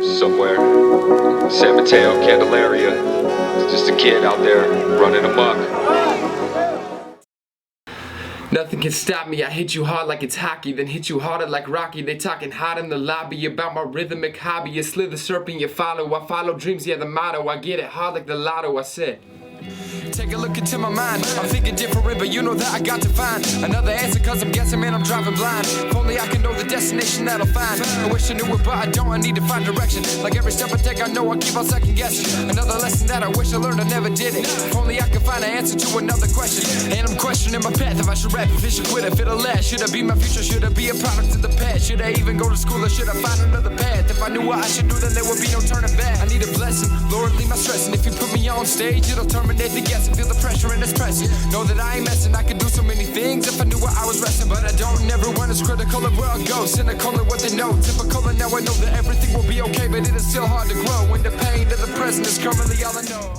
somewhere. San Mateo, Candelaria. It's just a kid out there running amok. Nothing can stop me, I hit you hard like it's hockey, then hit you harder like Rocky. They talking hot in the lobby about my rhythmic hobby. You slither serpent, you follow. I follow dreams, yeah, the motto. I get it hard like the lotto, I said. Take a look into my mind. I'm thinking different, but you know that I got to find another answer, cause I'm guessing, man, I'm driving blind. If only I can know the destination that I'll find. I wish I knew it, but I don't. I need to find direction. Like every step I take, I know I keep on second guessing. Another lesson that I wish I learned, I never did it. If only I could find an answer to another question. And I'm questioning my path, if I should rap, if I should quit, if it'll last. Should I be my future, should I be a product of the past? Should I even go to school, or should I find another path? If I knew what I should do, then there would be no turning back. I need a blessing, Lord, leave my stressing. If you put me on stage, it'll terminate the guessing. Feel the pressure and it's pressing. Know that I ain't messing, I could do so many things if I knew where I was resting. But I don't, everyone is critical of where I go. Cynical of what they know, typical, and now I know that everything will be okay. But it is still hard to grow when the pain of the present is currently all I know.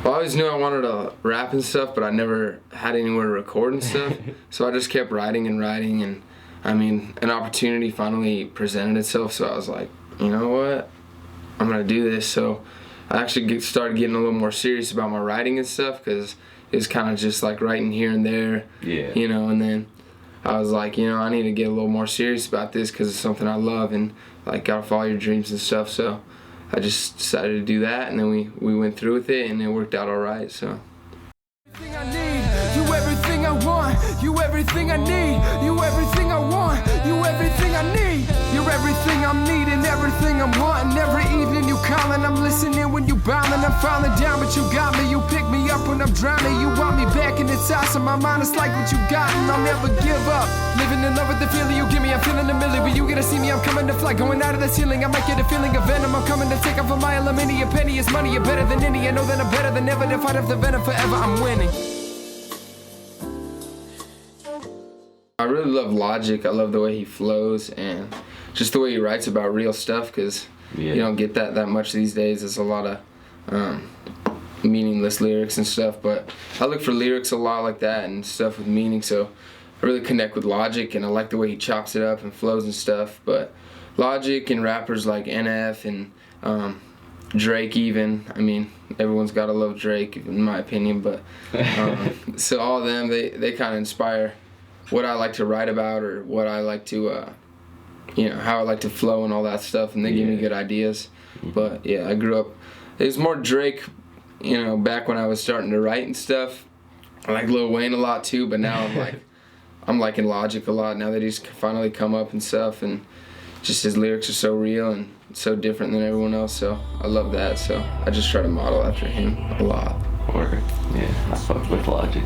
Well, I always knew I wanted to rap and stuff, but I never had anywhere to record and stuff. So I just kept writing, and I mean, an opportunity finally presented itself, so I was like, you know what, I'm gonna do this. So I actually started getting a little more serious about my writing and stuff, because it was kind of just like writing here and there, you know, and then I was like, you know, I need to get a little more serious about this because it's something I love, and like gotta follow your dreams and stuff. So I just decided to do that, and then we went through with it, and it worked out all right. So. Everything I need, you everything I want, you everything I need, you everything I want, you everything I need, you're everything I'm needing, everything I'm wanting. Every evening you calling, I'm listening when you bombing. I'm falling down, but you got me. You pick me up when I'm drowning. You want me back, and it's awesome. My mind is like what you got, and I'll never give up. Living in love with the feeling you give me. I'm feeling a million. When you get to see me, I'm coming to fly, going out of the ceiling. I might get a feeling of venom. I'm coming to take off a mile. A mini, a penny is money. You're better than any. I know that I'm better than ever. To fight off the venom forever, I'm winning. I really love Logic. I love the way he flows and just the way he writes about real stuff, because you don't get that much these days. There's a lot of meaningless lyrics and stuff, but I look for lyrics a lot like that and stuff with meaning, so I really connect with Logic, and I like the way he chops it up and flows and stuff. But Logic and rappers like NF and Drake even, I mean, everyone's got to love Drake in my opinion, but so all of them, they kind of inspire what I like to write about, or what I like to, you know, how I like to flow and all that stuff, and they give me good ideas. But yeah, I grew up, it was more Drake, you know, back when I was starting to write and stuff. I like Lil Wayne a lot too, but now I'm liking Logic a lot now that he's finally come up and stuff, and just his lyrics are so real and so different than everyone else, so I love that. So I just try to model after him a lot. Or, yeah, I fuck with Logic.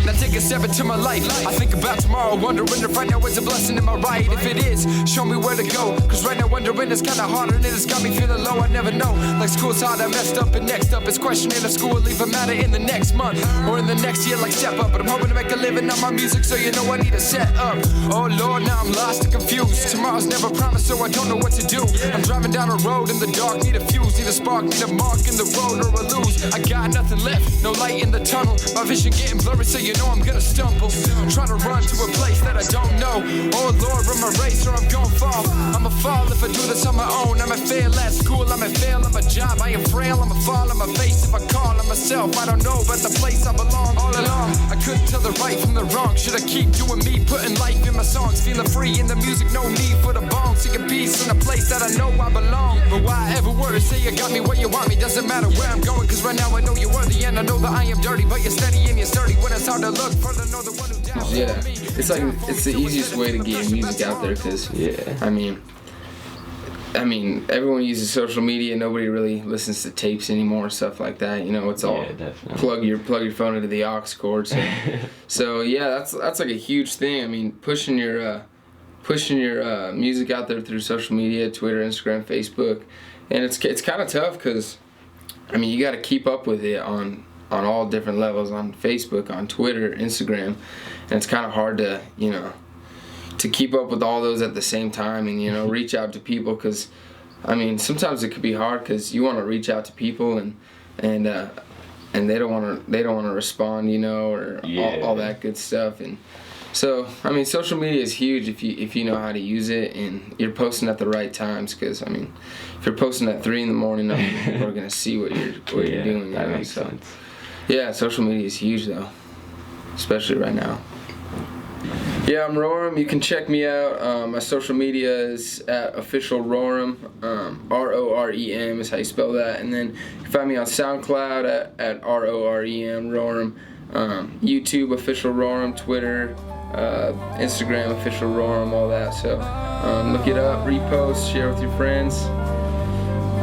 Now take a step into my life. I think about tomorrow, wondering if right now is a blessing. Am I right? If it is, show me where to go. Cause right now wondering is kinda harder, and it has got me feeling low. I never know. Like school's hard, I messed up, and next up is questioning if school will even matter in the next month or in the next year. Like step up, but I'm hoping to make a living on my music, so you know I need to set up. Oh Lord, now I'm lost and confused. Tomorrow's never promised, so I don't know what to do. I'm driving down a road in the dark, need a fuse, need a spark, need a mark in the road or a lose. I got nothing left, no light in the tunnel. My vision getting blurry, so you know I'm gonna stumble. Trying to run to a place that I don't know. Oh Lord, I'm a racer, I'm gonna fall. I'ma fall if I do this on my own. I'ma fail at school, I'ma fail at my job. I am frail, I'ma fall on my face if I call on myself. I don't know about the place I belong. All along, I couldn't tell the right from the wrong. Should I keep doing me, putting life in my songs, feeling free in the music, no need for the bones. Seeking peace in a place that I know I belong. But why ever worry, say you got me where you want me? Doesn't matter where I'm going, cause right now I know you're worthy, and I know that I am dirty, but you're steady and you're sturdy. When it's hard to look further, know the one who down. Yeah, it's like, it's the easiest way to get your music out there, because I mean everyone uses social media. Nobody really listens to tapes anymore and stuff like that, you know. It's all plug your phone into the aux cord, so yeah, that's like a huge thing. I mean, pushing your music out there through social media, Twitter, Instagram, Facebook, and it's kind of tough, because I mean, you got to keep up with it on all different levels, on Facebook, on Twitter, Instagram, and it's kind of hard to, you know, to keep up with all those at the same time, and, you know, reach out to people, because I mean, sometimes it could be hard, because you want to reach out to people and they don't want to respond, you know, or all that good stuff, and So, I mean, social media is huge if you know how to use it and you're posting at the right times. Because I mean, if you're posting at 3 a.m, people are gonna see what you're doing. That makes sense. Yeah, social media is huge though, especially right now. Yeah, I'm Rorem. You can check me out. My social media is at official Rorem. Rorem is how you spell that. And then you can find me on SoundCloud at Rorem, Rorem. YouTube official Rorem, Twitter, Instagram official Rorem, all that. So look it up, repost, share with your friends.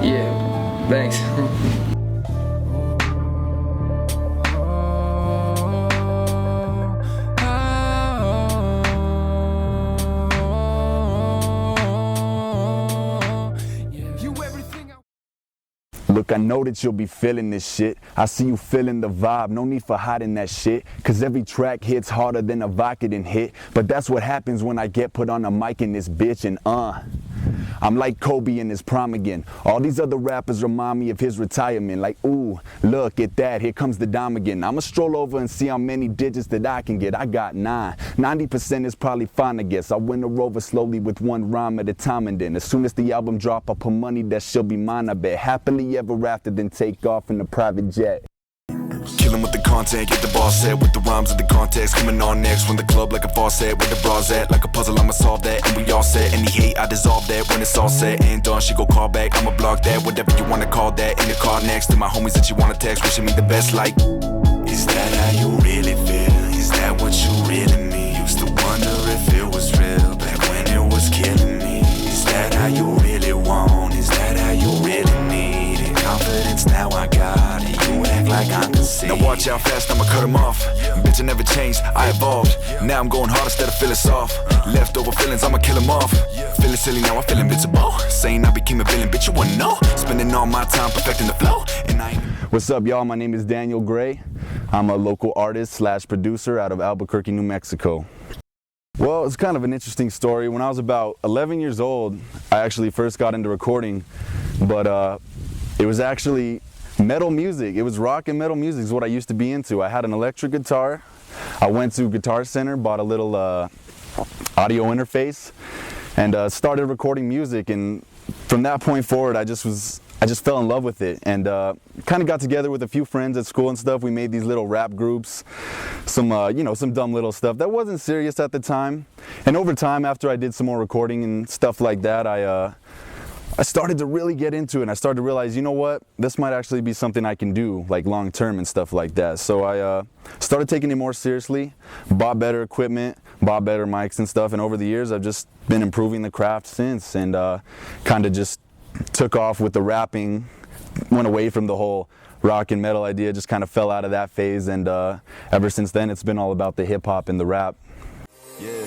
Yeah, thanks. Look, I know that you'll be feeling this shit. I see you feeling the vibe. No need for hiding that shit. Cause every track hits harder than a vodka done hit. But that's what happens when I get put on a mic in this bitch and I'm like Kobe in his prime again. All these other rappers remind me of his retirement. Like, ooh, look at that, here comes the dime again. I'ma stroll over and see how many digits that I can get. I got 9. 90% is probably fine, I guess. I win the rover slowly with one rhyme at a time, and then as soon as the album drop, I put money that she'll be mine, I bet. Happily ever after, then take off in a private jet. Killing with the content, get the ball set with the rhymes and the context. Coming on next from the club like a faucet, where the bras at. Like a puzzle, I'ma solve that, and we all set. Any hate, I dissolve that. When it's all said and done, she go call back. I'ma block that, whatever you wanna call that. In the car next to my homies that you wanna text, wishing me the best. Like, is that how you really feel? Is that what you really mean? Used to wonder if it was real back when it was killing me. Is that how you really want? Is that how you really need it? Confidence now I got it. You act like I'm conceited. Now watch how fast I'ma cut 'em off. Bitch, I never changed, I evolved. Now I'm going hard instead of feeling soft. Leftover feelings, I'ma kill 'em off. Feeling silly, now I feel invincible. Saying I became a villain, bitch, you wouldn't know. Spending all my time perfecting the flow. And What's up, y'all? My name is Daniel Gray. I'm a local artist / producer out of Albuquerque, New Mexico. Well, it's kind of an interesting story. When I was about 11 years old, I actually first got into recording, but it was actually metal music. It was rock and metal music is what I used to be into. I had an electric guitar. I went to Guitar Center, bought a little audio interface, and started recording music. And from that point forward, I just fell in love with it, and kind of got together with a few friends at school and stuff. We made these little rap groups, some some dumb little stuff that wasn't serious at the time. And over time, after I did some more recording and stuff like that, I started to really get into it, and I started to realize, you know what, this might actually be something I can do, like long term and stuff like that. So I started taking it more seriously, bought better equipment, bought better mics and stuff, and over the years I've just been improving the craft since, and kind of just took off with the rapping, went away from the whole rock and metal idea, just kind of fell out of that phase, and ever since then it's been all about the hip hop and the rap. yeah,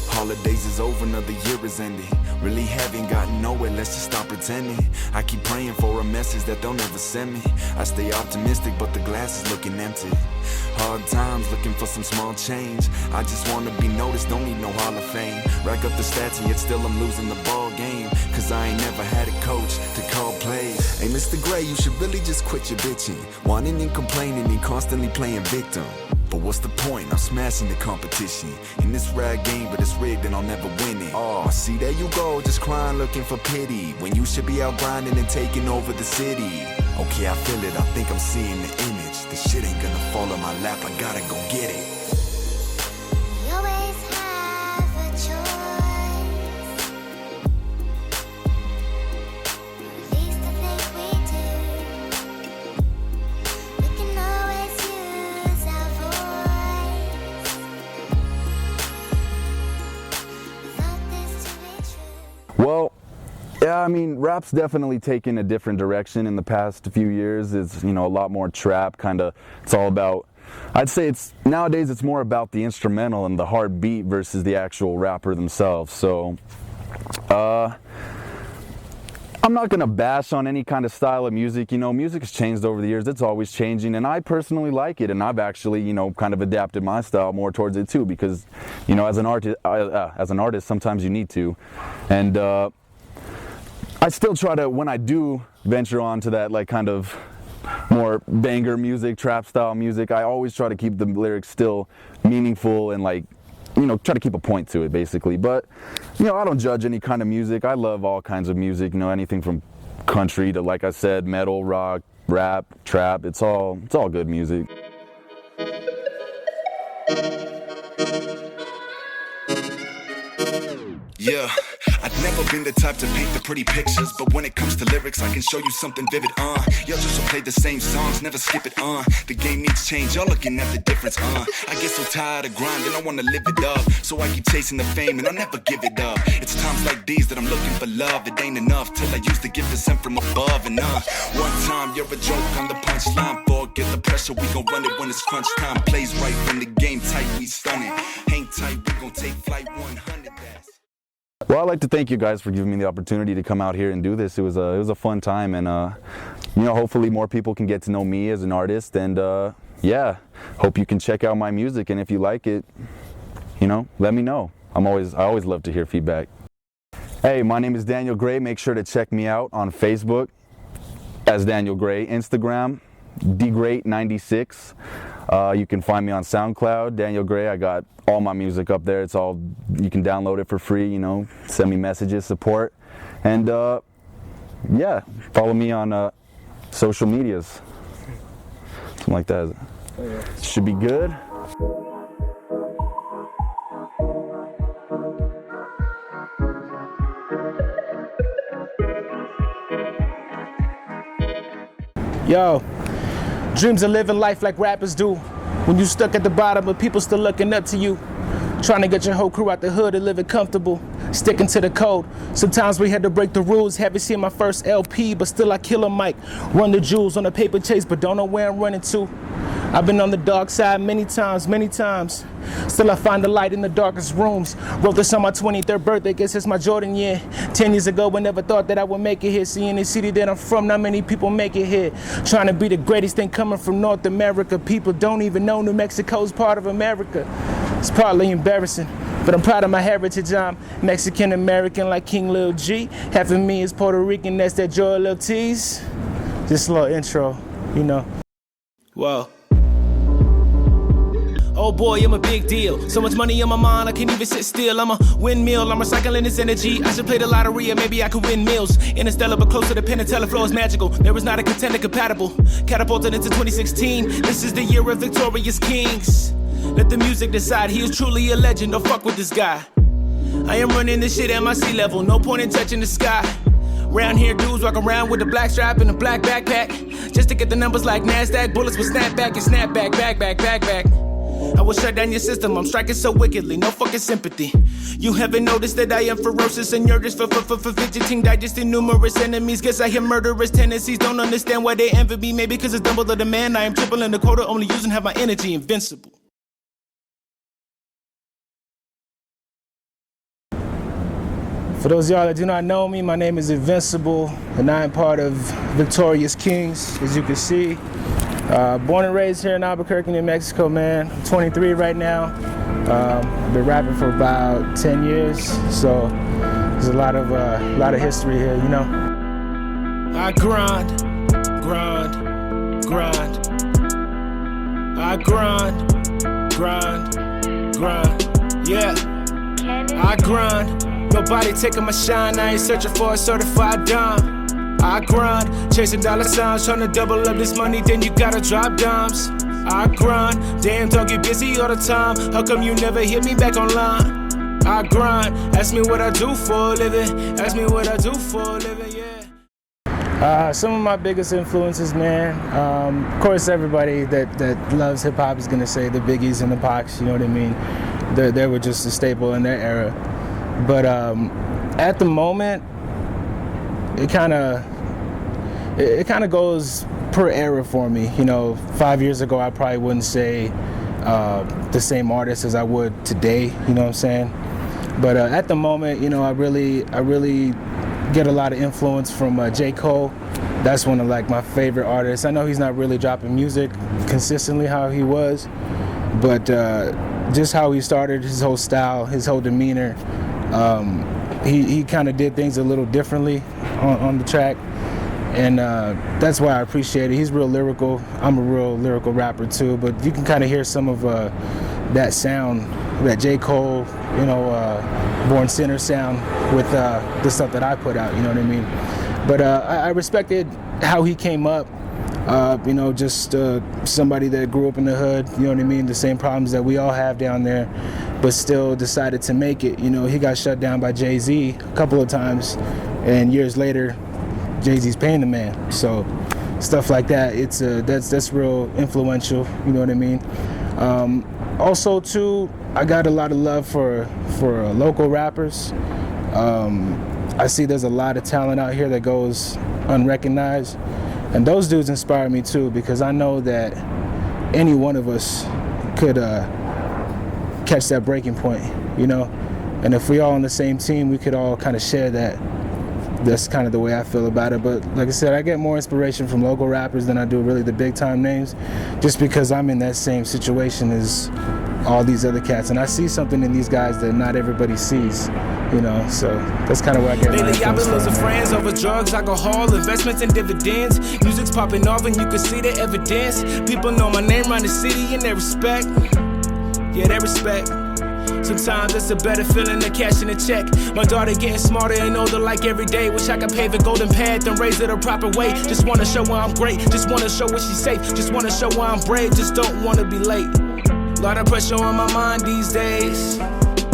holidays is over, another year is ending. Really haven't gotten nowhere, let's just stop pretending. I keep praying for a message that they'll never send me. I stay optimistic, but the glass is looking empty. Hard times, looking for some small change. I just wanna be noticed, don't need no Hall of Fame. Rack up the stats and yet still I'm losing the ball game. Cause I ain't never had a coach to call plays. Hey Mr. Gray, you should really just quit your bitching. Whining and complaining and constantly playing victim. But what's the point? I'm smashing the competition in this rag game, but it's rigged and I'll never win it. Oh, see there you go, just crying looking for pity, when you should be out grinding and taking over the city. Okay, I feel it, I think I'm seeing the image. This shit ain't gonna fall on my lap, I gotta go get it. We always have a choice. At least I think we do. We can always use our voice. Without this to be true. Well, yeah, I mean, rap's definitely taken a different direction in the past few years. It's, a lot more trap, it's all about, I'd say nowadays it's more about the instrumental and the hard beat versus the actual rapper themselves. So, I'm not gonna bash on any kind of style of music. Music has changed over the years. It's always changing, and I personally like it. And I've actually, kind of adapted my style more towards it too, because, as an artist, sometimes you need to. And I still try to, when I do venture on to that, kind of more banger music, trap style music, I always try to keep the lyrics still meaningful and you know, try to keep a point to it basically. But, you know, I don't judge any kind of music. I love all kinds of music, you know, anything from country to, like I said, metal, rock, rap, trap. It's all good music. Yeah, I've never been the type to paint the pretty pictures, but when it comes to lyrics, I can show you something vivid, Y'all just play the same songs, never skip it, The game needs change, y'all looking at the difference, I get so tired of grinding, I wanna live it up, so I keep chasing the fame and I'll never give it up. It's times like these that I'm looking for love, it ain't enough till I use the gift that's sent from above, and one time you're a joke on the punchline, forget the pressure, we gon' run it when it's crunch time. Plays right when the game tight, we stunning, hang tight, we gon' take flight 100. Well, I'd like to thank you guys for giving me the opportunity to come out here and do this. It was a fun time, and you know, hopefully more people can get to know me as an artist, and yeah, hope you can check out my music, and if you like it, you know, let me know. I always love to hear feedback. Hey, my name is Daniel Gray. Make sure to check me out on Facebook as Daniel Gray, Instagram dgreat96. You can find me on SoundCloud, Daniel Gray. I got all my music up there. It's all, you can download it for free, you know, send me messages, support, and yeah, follow me on social medias, something like that. Should be good. Yo, dreams of living life like rappers do. When you stuck at the bottom but people still looking up to you. Trying to get your whole crew out the hood and living comfortable. Sticking to the code. Sometimes we had to break the rules. Haven't seen my first LP, but still I kill a mic. Run the jewels on a paper chase, but don't know where I'm running to. I've been on the dark side many times. Still I find the light in the darkest rooms. Wrote this on my 23rd birthday, guess it's my Jordan year. 10 years ago, I never thought that I would make it here. Seeing the city that I'm from, not many people make it here. Trying to be the greatest thing coming from North America. People don't even know New Mexico's part of America. It's partly embarrassing, but I'm proud of my heritage. I'm Mexican American like King Lil G. Half of me is Puerto Rican, that's that Joel Ortiz. Just a little intro, you know. Whoa. Oh boy, I'm a big deal. So much money on my mind, I can't even sit still. I'm a windmill, I'm recycling this energy. I should play the lottery and maybe I could win meals. Interstellar, but closer to Penn and Teller flow is magical. There is not a contender compatible. Catapulted into 2016. This is the year of victorious kings. Let the music decide, he is truly a legend. Don't fuck with this guy. I am running this shit at my sea level. No point in touching the sky. Round here, dudes walk around with a black strap and a black backpack. Just to get the numbers like NASDAQ. Bullets with snapback and snapback, back. I will shut down your system, I'm striking so wickedly, no fucking sympathy. You haven't noticed that I am ferocious and you're just for fidgeting, digesting numerous enemies. Guess I have murderous tendencies, don't understand why they envy me. Maybe cause it's double the man, I am tripling the quota, only using half my energy, invincible. For those of y'all that do not know me, my name is Invincible, and I am part of Victorious Kings, as you can see. Born and raised here in Albuquerque, New Mexico, man. I'm 23 right now. I've been rapping for about 10 years, so there's a lot of history here, you know. I grind. I grind, yeah. I grind. Nobody taking my shine, I ain't searching for a certified dime. I grind, chasing dollar signs, trying to double up this money, then you gotta drop dimes. I grind, damn, don't get busy all the time. How come you never hit me back online? I grind, ask me what I do for a living. Yeah. Some of my biggest influences, man. Of course, everybody that loves hip hop is gonna say the Biggies and the Pacs. You know what I mean? They were just a staple in their era. But at the moment, it kind of goes per era for me. You know, 5 years ago, I probably wouldn't say the same artist as I would today. You know what I'm saying? But at the moment, you know, I really get a lot of influence from J. Cole. That's one of like my favorite artists. I know he's not really dropping music consistently how he was, but just how he started, his whole style, his whole demeanor. He kind of did things a little differently on the track, and that's why I appreciate it. He's real lyrical. I'm a real lyrical rapper too, but you can kind of hear some of that sound that J. Cole, Born Sinner sound with the stuff that I put out, you know what I mean? But I respected how he came up, just somebody that grew up in the hood, you know what I mean? The same problems that we all have down there, but still decided to make it. He got shut down by Jay-Z a couple of times, and years later, Jay-Z's paying the man. So stuff like that, that's real influential, you know what I mean? Also too, I got a lot of love for local rappers. I see there's a lot of talent out here that goes unrecognized, and those dudes inspire me too, because I know that any one of us could catch that breaking point, and if we all on the same team, we could all kind of share that. That's kind of the way I feel about it. But like I said, I get more inspiration from local rappers than I do really the big time names, just because I'm in that same situation as all these other cats, and I see something in these guys that not everybody sees, so that's kind of where I get my Lately I've influence been losing from. friends over drugs, alcohol, investments and dividends. Music's popping off and you can see the evidence. People know my name around the city and they respect. Yeah, they respect. Sometimes it's a better feeling than cashing a check. My daughter getting smarter and older like every day. Wish I could pave a golden path and raise it a proper way. Just wanna show her I'm great, just wanna show her she's safe. Just wanna show her I'm brave, just don't wanna be late. Lot of pressure on my mind these days,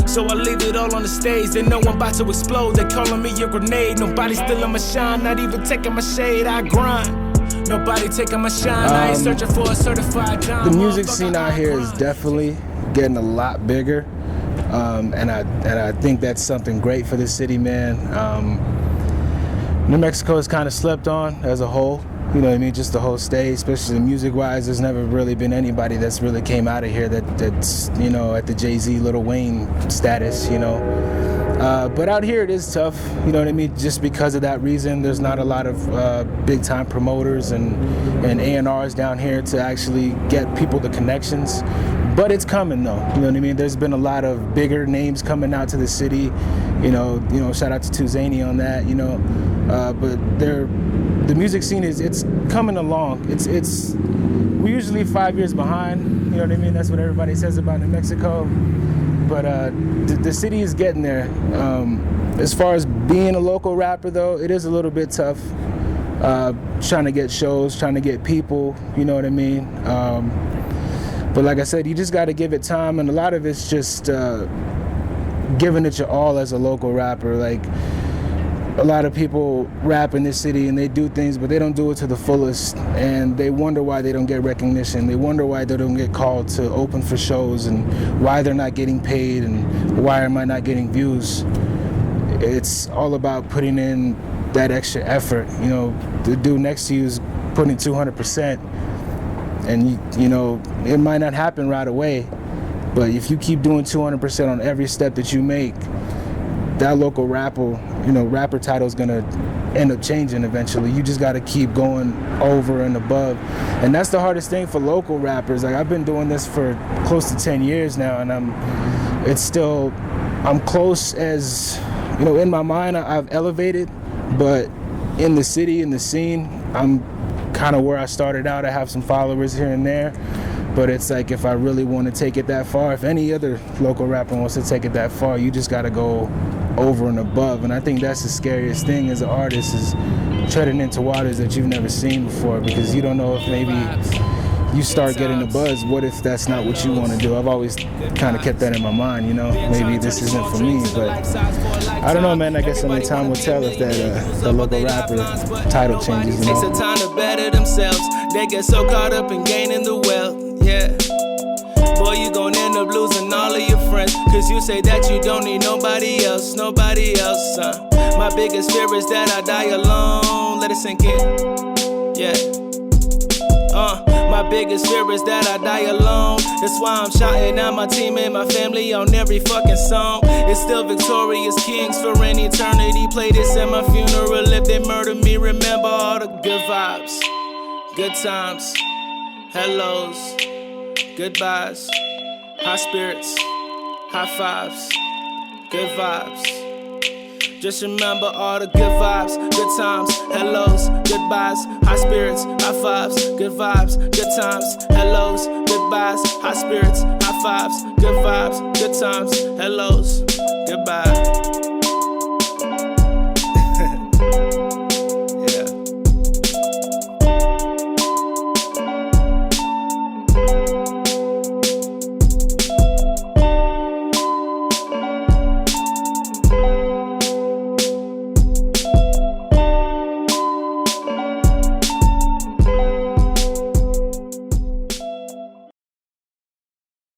so I leave it all on the stage. They know I'm about to explode, they calling me a grenade. Nobody stealing my shine, not even taking my shade. I grind, nobody taking my shine. I ain't searching for a certified dime. The music scene out here is definitely getting a lot bigger. And I think that's something great for the city, man. New Mexico is kind of slept on as a whole, you know what I mean? Just the whole state, especially music-wise. There's never really been anybody that's really came out of here that's at the Jay-Z, Lil Wayne status, But out here it is tough, you know what I mean? Just because of that reason, there's not a lot of big-time promoters and A&Rs down here to actually get people the connections. But it's coming though, you know what I mean? There's been a lot of bigger names coming out to the city, shout out to Tuzani on that, but the music scene it's coming along. We're usually 5 years behind, you know what I mean? That's what everybody says about New Mexico. But the city is getting there. As far as being a local rapper though, it is a little bit tough. Trying to get shows, trying to get people, you know what I mean? But like I said, you just got to give it time, and a lot of it's just giving it your all as a local rapper. Like, a lot of people rap in this city and they do things, but they don't do it to the fullest, and they wonder why they don't get recognition. They wonder why they don't get called to open for shows, and why they're not getting paid, and why am I not getting views. It's all about putting in that extra effort. The dude next to you is putting 200%. And it might not happen right away, but if you keep doing 200% on every step that you make, that local rapper title is gonna end up changing eventually. You just gotta keep going over and above, and that's the hardest thing for local rappers. Like, I've been doing this for close to 10 years now, and I'm close as, in my mind I've elevated, but in the city, in the scene, I'm kind of where I started out. I have some followers here and there, but it's like, if I really want to take it that far, if any other local rapper wants to take it that far, you just got to go over and above. And I think that's the scariest thing as an artist, is treading into waters that you've never seen before, because you don't know if maybe you start getting a buzz. What if that's not what you want to do? I've always kind of kept that in my mind, maybe this isn't for me, but I don't know, man. I guess only time will tell if that the local rapper title changes. Takes the time to better themselves. They get so caught up in gaining the wealth, yeah. Boy, you gon' end up losing all of your friends, cause you say that you don't need nobody else. My biggest fear is that I die alone. Let it sink in, yeah. My biggest fear is that I die alone. That's why I'm shouting out my team and my family on every fucking song. It's still Victorious Kings for an eternity. Play this at my funeral. If they murder me, remember all the good vibes, good times, hellos, goodbyes, high spirits, high fives, good vibes. Just remember all the good vibes, good times, hellos, goodbyes, high spirits, high fives, good vibes, good times, hellos, goodbyes, high spirits, high fives, good vibes, good times, hellos.